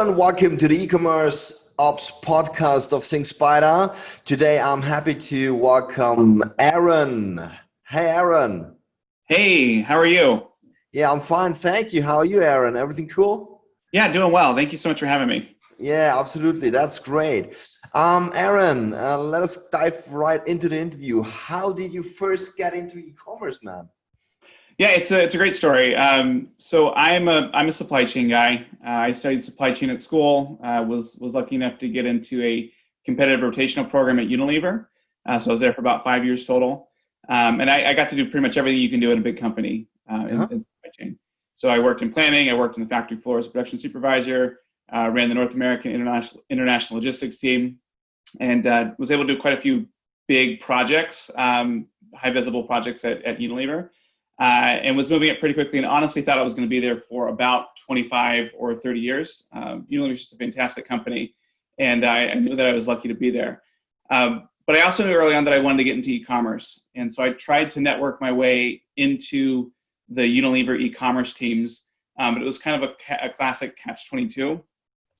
and welcome to the e-commerce ops podcast of SyncSpider. Today I'm happy to welcome Aaron. Hey Aaron. Hey, how are you? Yeah, I'm fine, thank you. How are you, Aaron? Everything cool? Yeah, doing well. Thank you so much for having me. Yeah, absolutely. That's great. Aaron, let us dive right into the interview. How did you first get into e-commerce, man? Yeah, it's a great story. So I'm a supply chain guy. I studied supply chain at school. Was lucky enough to get into a competitive rotational program at Unilever. So I was there for about 5 years total, and I got to do pretty much everything you can do at a big company in supply chain. So I worked in planning. I worked in the factory floor as production supervisor. Ran the North American international logistics team, and was able to do quite a few big projects, high visible projects at Unilever. And was moving it pretty quickly, and honestly thought I was going to be there for about 25 or 30 years. Unilever is just a fantastic company, and I knew that I was lucky to be there. But I also knew early on that I wanted to get into e-commerce, and so I tried to network my way into the Unilever e-commerce teams, but it was kind of a classic catch-22,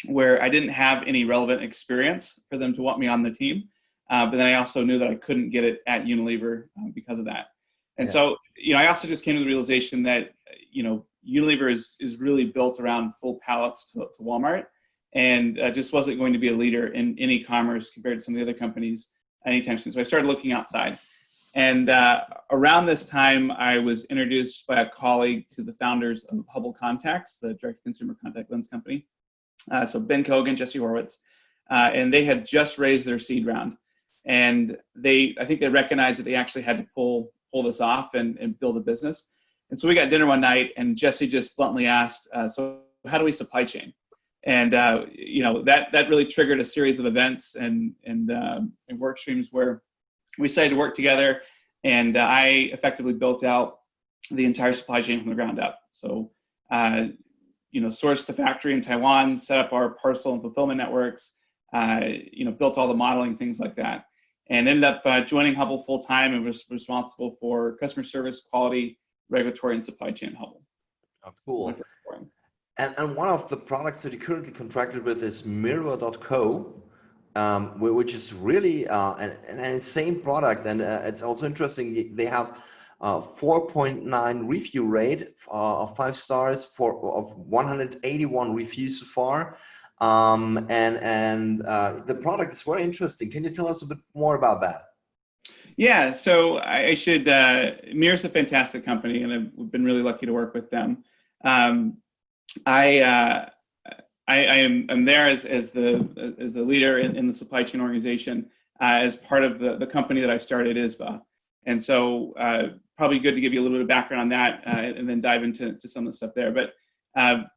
where I didn't have any relevant experience for them to want me on the team, but then I also knew that I couldn't get it at Unilever because of that. And so, I also just came to the realization that, Unilever is really built around full pallets to Walmart, and just wasn't going to be a leader in e-commerce compared to some of the other companies anytime soon. So I started looking outside. And around this time, I was introduced by a colleague to the founders of Hubble Contacts, the direct-to-consumer contact lens company. So Ben Kogan, Jesse Horowitz, and they had just raised their seed round. And I think they recognized that they actually had to pull this off and build a business. And so we got dinner one night, and Jesse just bluntly asked, so how do we supply chain? And that really triggered a series of events and work streams where we decided to work together, and I effectively built out the entire supply chain from the ground up. So sourced the factory in Taiwan, set up our parcel and fulfillment networks, built all the modeling, things like that. And ended up joining Hubble full time and was responsible for customer service, quality, regulatory, and supply chain at Hubble. Oh, cool. And one of the products that you currently contracted with is Mirror.co, which is really an insane product. And it's also interesting, they have 4.9 review rate of 5 stars of 181 reviews so far. The product is very interesting. Can you tell us a bit more about that? Yeah, so I should. Mirror's a fantastic company, and I've been really lucky to work with them. I'm there as a leader in the supply chain organization as part of the company that I started, Izba, and so probably good to give you a little bit of background on that and then dive into some of the stuff there, but.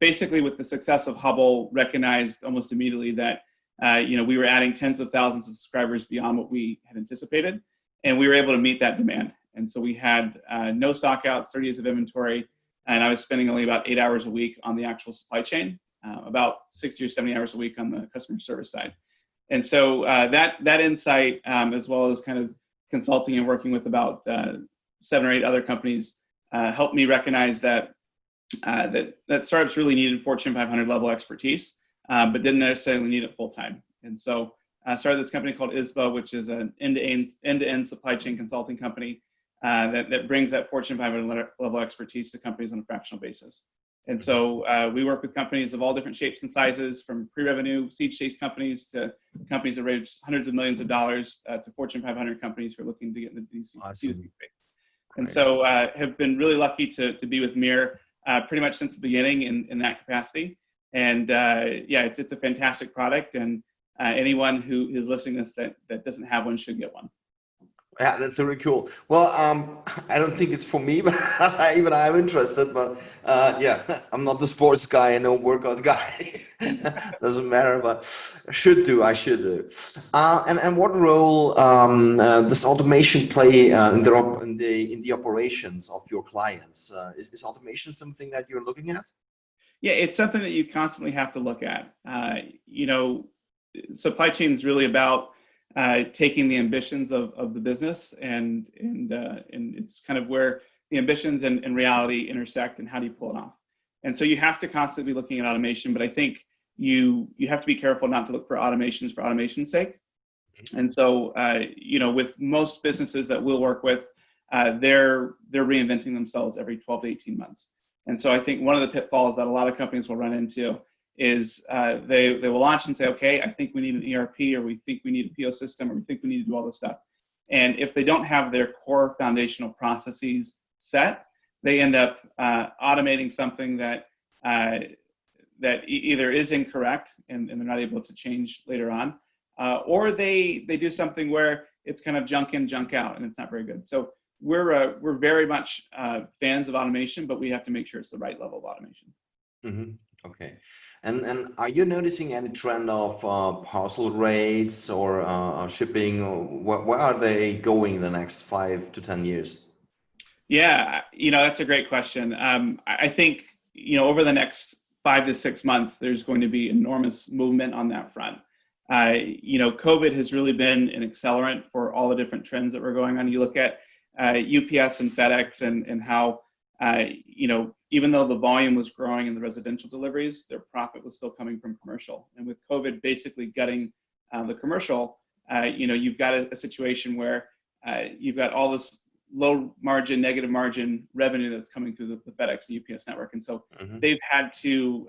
Basically, with the success of Hubble, recognized almost immediately that we were adding tens of thousands of subscribers beyond what we had anticipated, and we were able to meet that demand. And so we had no stockouts, 30 days of inventory, and I was spending only about 8 hours a week on the actual supply chain, about 60 or 70 hours a week on the customer service side. And so that insight, as well as kind of consulting and working with about 7 or 8 other companies, helped me recognize that startups really needed Fortune 500 level expertise, but didn't necessarily need it full time. And so I started this company called Izba, which is an end-to-end supply chain consulting company that brings that Fortune 500 level expertise to companies on a fractional basis. And so we work with companies of all different shapes and sizes, from pre-revenue seed stage companies to companies that raise hundreds of millions of dollars to Fortune 500 companies who are looking to get into the DC space. And so have been really lucky to be with Mir pretty much since the beginning in that capacity. And it's a fantastic product, and anyone who is listening to this that doesn't have one should get one. Yeah, that's really cool. Well, I don't think it's for me, but even I'm interested. But I'm not the sports guy and no workout guy. Doesn't matter, but I should do. And what role does automation play in the operations of your clients? Is automation something that you're looking at? Yeah, it's something that you constantly have to look at. Supply chain is really about taking the ambitions of the business and it's kind of where the ambitions and reality intersect, and how do you pull it off. And so you have to constantly be looking at automation, but I think you have to be careful not to look for automations for automation's sake. And so, with most businesses that we'll work with, they're reinventing themselves every 12 to 18 months. And so I think one of the pitfalls that a lot of companies will run into is they will launch and say, okay, I think we need an ERP, or we think we need a PO system, or we think we need to do all this stuff. And if they don't have their core foundational processes set, they end up automating something that either is incorrect and they're not able to change later on, or they do something where it's kind of junk in, junk out, and it's not very good. So we're very much fans of automation, but we have to make sure it's the right level of automation. Mm-hmm. Okay. And are you noticing any trend of parcel rates or shipping? Or where are they going the next 5 to 10 years? Yeah, that's a great question. I think, over the next 5 to 6 months, there's going to be enormous movement on that front. COVID has really been an accelerant for all the different trends that were going on. You look at UPS and FedEx and how, even though the volume was growing in the residential deliveries, their profit was still coming from commercial. And with COVID basically gutting the commercial, you've got a situation where you've got all this low margin, negative margin revenue that's coming through the FedEx and UPS network. And so they've had to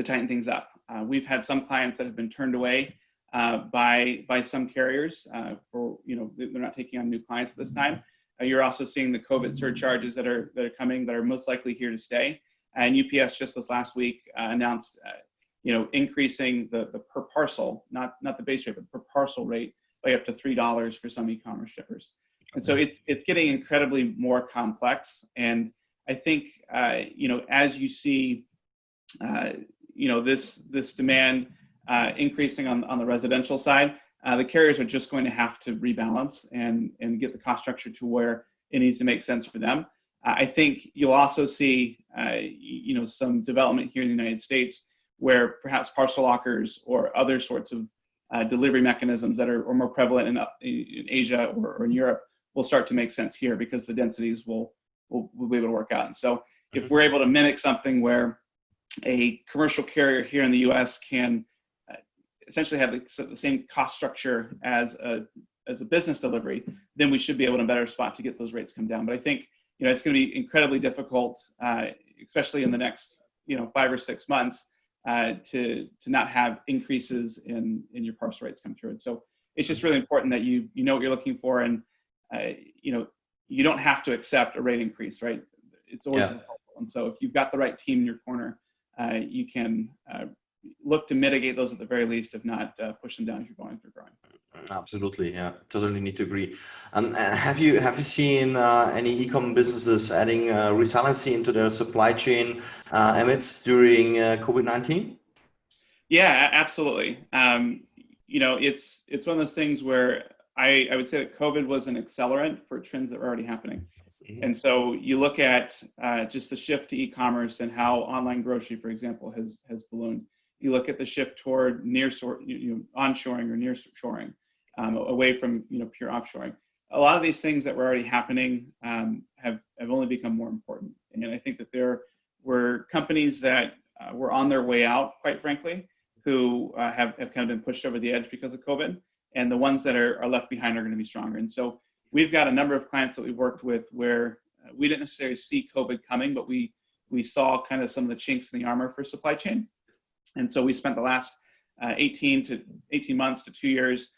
tighten things up. We've had some clients that have been turned away by some carriers for, they're not taking on new clients at this time. You're also seeing the COVID surcharges that are coming that are most likely here to stay. And UPS just this last week announced, increasing the per parcel, not the base rate, but the per parcel rate by up to $3 for some e-commerce shippers. And so it's getting incredibly more complex. And I think, as you see, this demand increasing on the residential side, the carriers are just going to have to rebalance and get the cost structure to where it needs to make sense for them. I think you'll also see, some development here in the United States where perhaps parcel lockers or other sorts of delivery mechanisms that are more prevalent in Asia or in Europe will start to make sense here because the densities will be able to work out. And so if we're able to mimic something where a commercial carrier here in the US can essentially have the same cost structure as a business delivery, then we should be able to in a better spot to get those rates come down. But I think, it's going to be incredibly difficult, especially in the next, 5 or 6 months, to not have increases in your parcel rates come through. And so it's just really important that you know what you're looking for, and you don't have to accept a rate increase, right? It's always helpful. And so if you've got the right team in your corner, you can look to mitigate those at the very least, if not push them down if you're going through growing. Absolutely, yeah, totally need to agree. And have you seen any e-com businesses adding resiliency into their supply chain amidst during COVID-19? Yeah, absolutely. It's one of those things where I would say that COVID was an accelerant for trends that were already happening. And so you look at just the shift to e-commerce and how online grocery, for example, has ballooned. You look at the shift toward onshoring or nearshoring, away from pure offshoring. A lot of these things that were already happening have only become more important. And I think that there were companies that were on their way out, quite frankly, who have kind of been pushed over the edge because of COVID. And the ones that are left behind are going to be stronger. And so we've got a number of clients that we've worked with where we didn't necessarily see COVID coming, but we saw kind of some of the chinks in the armor for supply chain. And so we spent the last 18 months to 2 years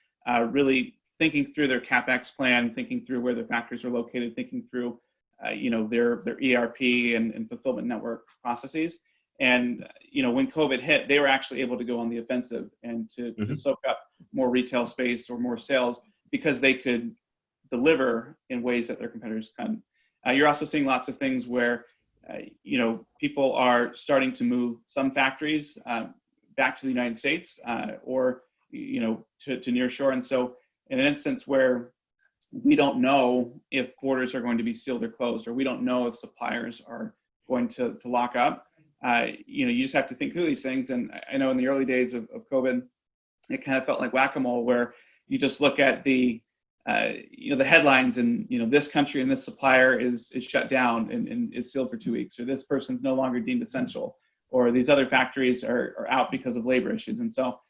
really thinking through their CapEx plan, thinking through where their factories are located, thinking through their ERP and fulfillment network processes. And when COVID hit, they were actually able to go on the offensive and to soak up more retail space or more sales because they could deliver in ways that their competitors couldn't. You're also seeing lots of things where people are starting to move some factories back to the United States or to nearshore. And so in an instance where we don't know if borders are going to be sealed or closed, or we don't know if suppliers are going to lock up, you just have to think through these things. And I know in the early days of COVID, it kind of felt like whack-a-mole, where you just look at the headlines and, this country and this supplier is shut down and is sealed for 2 weeks, or this person's no longer deemed essential, or these other factories are out because of labor issues. And so,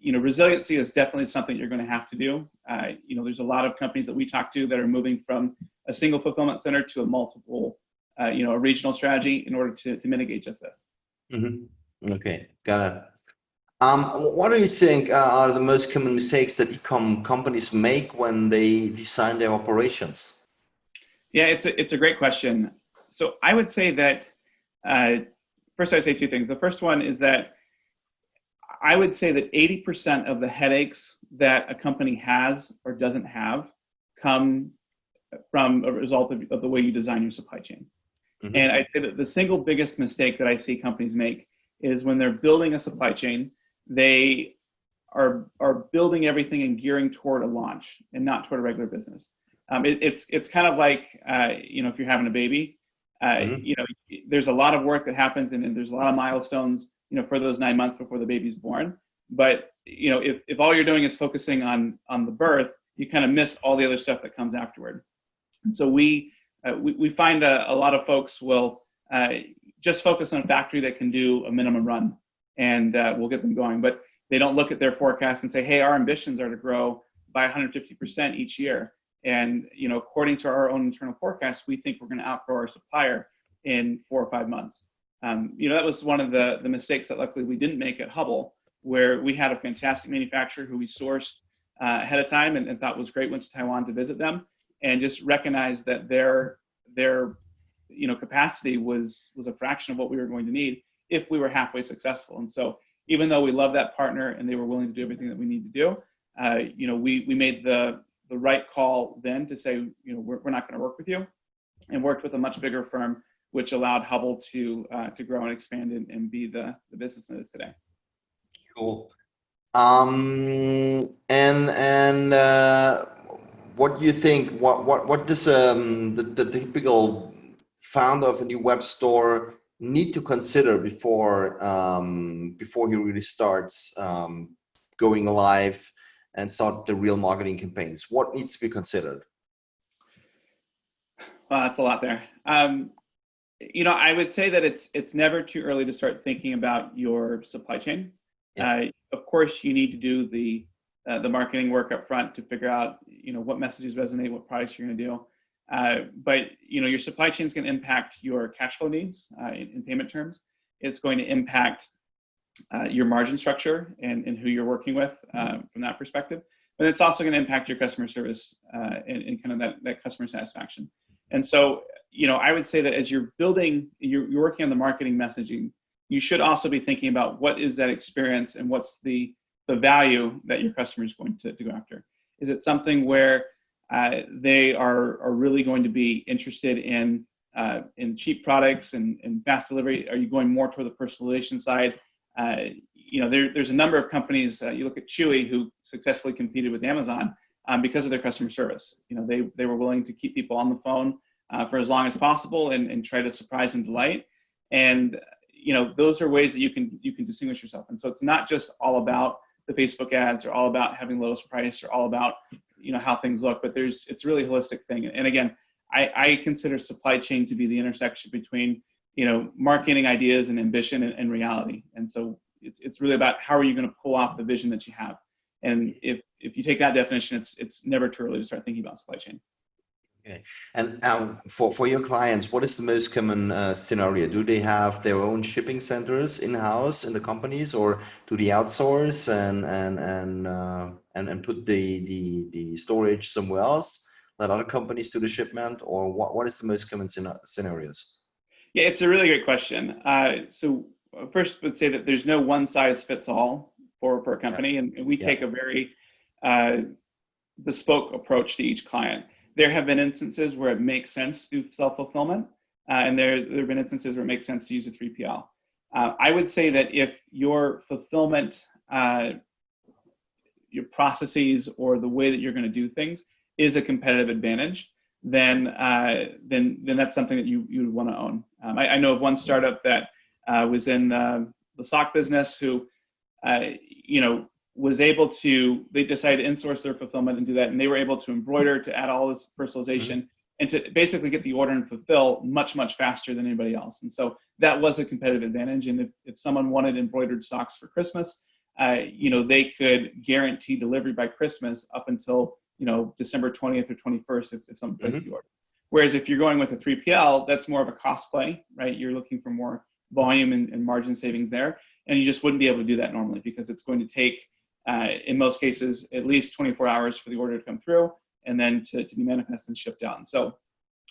resiliency is definitely something you're going to have to do. There's a lot of companies that we talk to that are moving from a single fulfillment center to a multiple, a regional strategy in order to mitigate just this. Mm-hmm. Okay, got it. What do you think are the most common mistakes that e-com companies make when they design their operations? Yeah, it's a great question. So I would say that first I'd say two things. The first one is that I would say that 80% of the headaches that a company has or doesn't have come from a result of the way you design your supply chain. Mm-hmm. And I'd say that the single biggest mistake that I see companies make is when they're building a supply chain, they are building everything and gearing toward a launch and not toward a regular business. It's kind of like if you're having a baby, there's a lot of work that happens and there's a lot of milestones for those 9 months before the baby's born. But if all you're doing is focusing on the birth, you kind of miss all the other stuff that comes afterward. And so we find a lot of folks will just focus on a factory that can do a minimum run, and we'll get them going. But they don't look at their forecast and say, hey, our ambitions are to grow by 150% each year. And according to our own internal forecast, we think we're going to outgrow our supplier in 4 or 5 months. That was one of the mistakes that luckily we didn't make at Hubble, where we had a fantastic manufacturer who we sourced ahead of time and thought was great, went to Taiwan to visit them, and just recognized that their capacity was a fraction of what we were going to need if we were halfway successful. And so even though we love that partner and they were willing to do everything that we need to do, we made the right call then to say, we're not going to work with you, and worked with a much bigger firm, which allowed Hubble to grow and expand and be the business it is today. Cool. What do you think? What does the typical founder of a new web store need to consider before he really starts going live and start the real marketing campaigns? What needs to be considered? Well, that's a lot there. I would say that it's never too early to start thinking about your supply chain. Yeah. Of course, you need to do the marketing work up front to figure out what messages resonate, what products you're going to do. But your supply chain is going to impact your cash flow needs in payment terms. It's going to impact your margin structure and who you're working with from that perspective. But it's also going to impact your customer service and kind of that customer satisfaction. And so, I would say that as you're building, you're working on the marketing messaging, you should also be thinking about what is that experience and what's the value that your customer is going to go after. Is it something where they are really going to be interested in cheap products and fast delivery? Are you going more toward the personalization side? There's a number of companies. You look at Chewy, who successfully competed with Amazon because of their customer service. They were willing to keep people on the phone for as long as possible and try to surprise and delight. And those are ways that you can distinguish yourself. And so it's not just all about the Facebook ads or all about having lowest price or all about how things look, but it's really a holistic thing. And again, I consider supply chain to be the intersection between marketing ideas and ambition and reality. And so it's really about how are you going to pull off the vision that you have. And if you take that definition, it's never too early to start thinking about supply chain. Okay. And for your clients, what is the most common scenario? Do they have their own shipping centers in-house in the companies, or do they outsource and put the storage somewhere else, let other companies do the shipment, or what is the most common scenarios? Yeah, it's a really great question. So first, I would say that there's no one size fits all for a company, and we take a very bespoke approach to each client. There have been instances where it makes sense to do self-fulfillment, and there have been instances where it makes sense to use a 3PL. I would say that if your fulfillment, your processes, or the way that you're going to do things is a competitive advantage, then that's something that you would want to own. I know of one startup that was in the sock business who, was able to, they decided to insource their fulfillment and do that. And they were able to embroider, to add all this personalization, and to basically get the order and fulfill much, much faster than anybody else. And so that was a competitive advantage. And if someone wanted embroidered socks for Christmas, they could guarantee delivery by Christmas up until, December 20th or 21st if someone placed the order. Whereas if you're going with a 3PL, that's more of a cost play, right? You're looking for more volume and margin savings there. And you just wouldn't be able to do that normally because it's going to take, in most cases, at least 24 hours for the order to come through and then to be manifest and shipped out. And so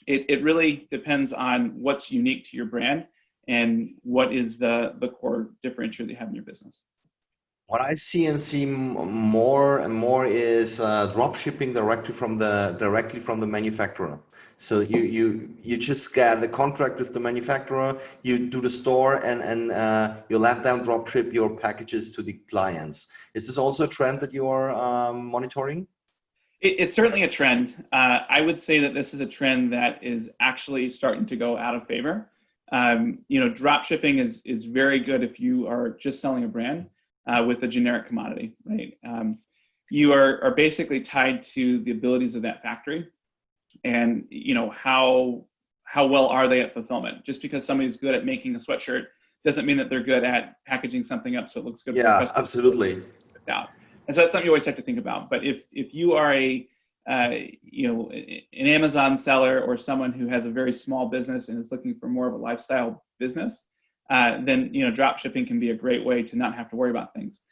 it really depends on what's unique to your brand and what is the core differentiator that you have in your business. What I see more and more is drop shipping directly from the manufacturer. So you just get the contract with the manufacturer, you do the store, and you let them drop ship your packages to the clients. Is this also a trend that you are monitoring? It's certainly a trend. I would say that this is a trend that is actually starting to go out of favor. Drop shipping is very good if you are just selling a brand with a generic commodity, right? You are basically tied to the abilities of that factory, and how well are they at fulfillment. Just because somebody's good at making a sweatshirt doesn't mean that they're good at packaging something up so it looks good. Yeah, absolutely. And so that's something you always have to think about. But if you are an Amazon seller or someone who has a very small business and is looking for more of a lifestyle business, then drop shipping can be a great way to not have to worry about things.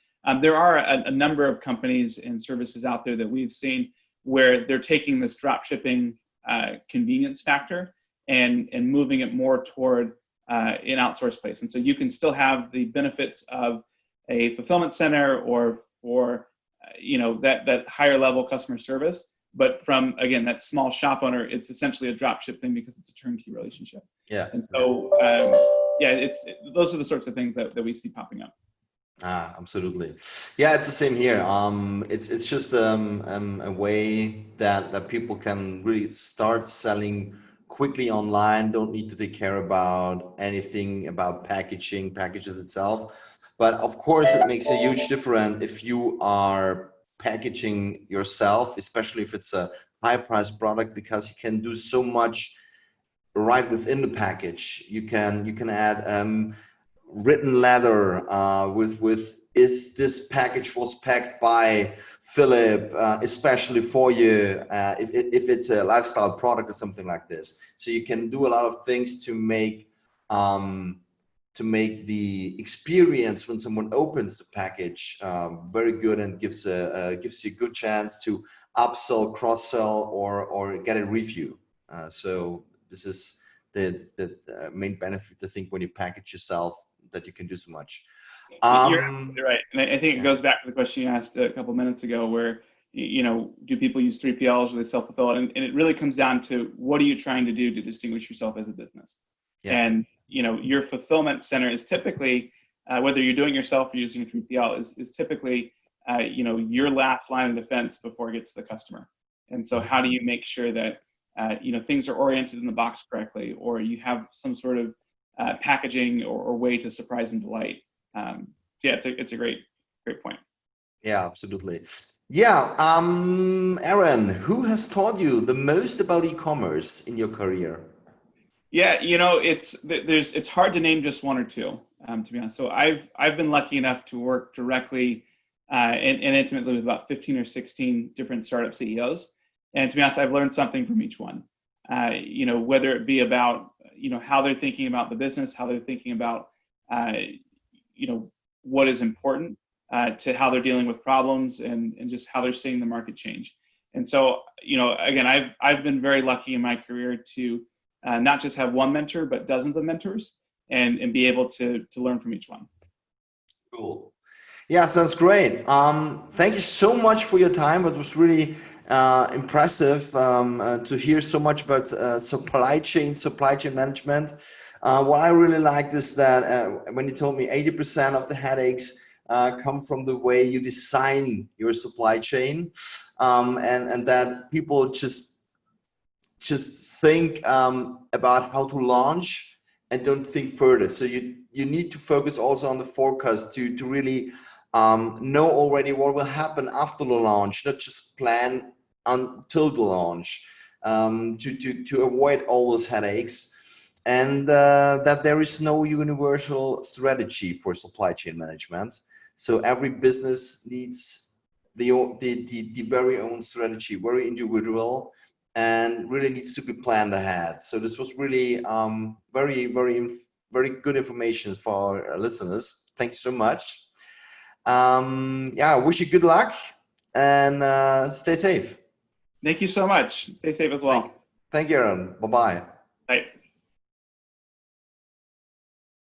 There are a number of companies and services out there that we've seen where they're taking this drop shipping convenience factor and moving it more toward an outsourced place. And so you can still have the benefits of a fulfillment center or that higher level customer service, but from, again, that small shop owner, it's essentially a drop ship thing because it's a turnkey relationship. Yeah. And so those are the sorts of things that we see popping up. Absolutely. Yeah, it's the same here. It's just a way that people can really start selling quickly online, don't need to take care about anything about packages itself. But of course, it makes a huge difference if you are packaging yourself, especially if it's a high price product, because you can do so much right within the package. You can add written letter with is this package was packed by Philip especially for you if it's a lifestyle product or something like this. So you can do a lot of things to make the experience when someone opens the package very good, and gives you a good chance to upsell, cross-sell, or get a review. So this is the main benefit, I think, when you package yourself, that you can do so much. You're absolutely right. And I think it goes back to the question you asked a couple minutes ago, where, do people use 3PLs or they self-fulfill? And it really comes down to, what are you trying to do to distinguish yourself as a business? Yeah. And, your fulfillment center is typically, whether you're doing it yourself or using a 3PL, is typically, your last line of defense before it gets to the customer. And so how do you make sure that, things are oriented in the box correctly, or you have some sort of packaging or way to surprise and delight? It's a great point. Yeah, absolutely. Yeah, Aaron, who has taught you the most about e-commerce in your career? Yeah, it's hard to name just one or two, to be honest. So I've been lucky enough to work directly and intimately with about 15 or 16 different startup CEOs, and to be honest, I've learned something from each one. Whether it be about how they're thinking about the business, how they're thinking about what is important, to how they're dealing with problems, and just how they're seeing the market change. And so, again, I've been very lucky in my career to not just have one mentor, but dozens of mentors, and be able to learn from each one. Cool. Yeah, sounds great. Thank you so much for your time. It was really impressive to hear so much about supply chain management. What I really liked is that when you told me 80% of the headaches come from the way you design your supply chain, and that people just think about how to launch and don't think further. So you need to focus also on the forecast to really know already what will happen after the launch, not just plan until the launch. to avoid all those headaches, and that there is no universal strategy for supply chain management. So every business needs the very own strategy, very individual, and really needs to be planned ahead. So this was really very good information for our listeners. Thank you so much. Yeah, I wish you good luck and stay safe. Thank you so much. Stay safe as well. Thank you, Aaron. Bye-bye. Bye.